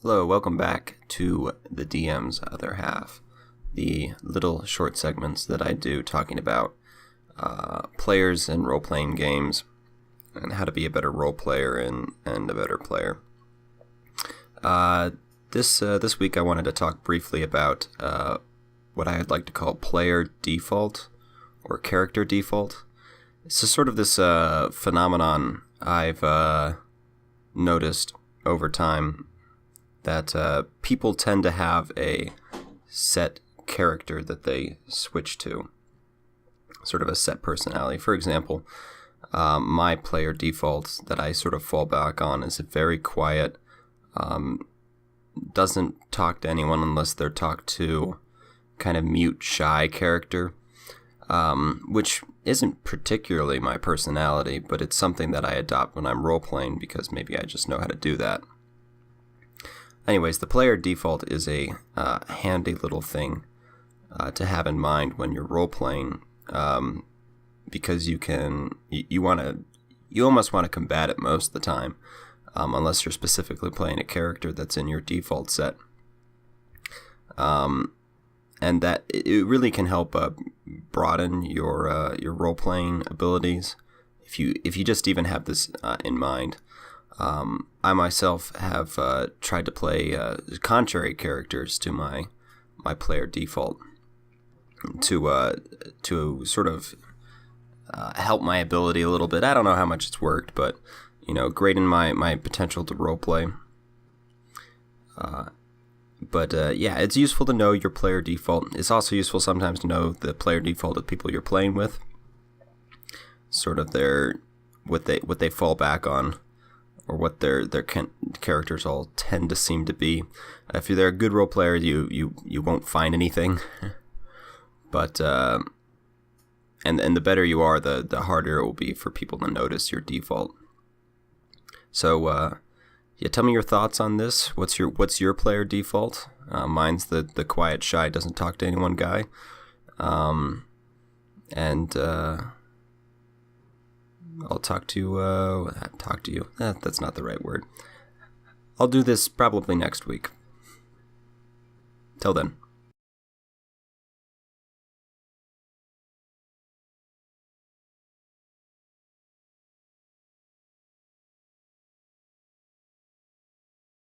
Hello, welcome back to the DM's Other Half, the little short segments that I do talking about players and role-playing games and how to be a better role player and a better player. This week I wanted to talk briefly about what I'd like to call player default or character default. It's just sort of this phenomenon I've noticed over time that people tend to have a set character that they switch to, sort of a set personality. For example, my player default that I sort of fall back on is a very quiet, doesn't talk to anyone unless they're talked to, kind of mute, shy character, which isn't particularly my personality, but it's something that I adopt when I'm role-playing because maybe I just know how to do that. Anyways, the player default is a handy little thing to have in mind when you're role-playing, because you almost want to combat it most of the time, unless you're specifically playing a character that's in your default set. And that it really can help broaden your role-playing abilities if you just even have this in mind. I myself have tried to play contrary characters to my player default to sort of help my ability a little bit. I don't know how much it's worked, but great in my potential to roleplay. But it's useful to know your player default. It's also useful sometimes to know the player default of people you're playing with, sort of what they fall back on, or what their characters all tend to seem to be. If they're a good role player, you won't find anything. But and the better you are, the harder it will be for people to notice your default. So tell me your thoughts on this. What's your player default? Mine's the quiet, shy, doesn't talk to anyone guy. I'll talk to you. That's not the right word. I'll do this probably next week. Till then.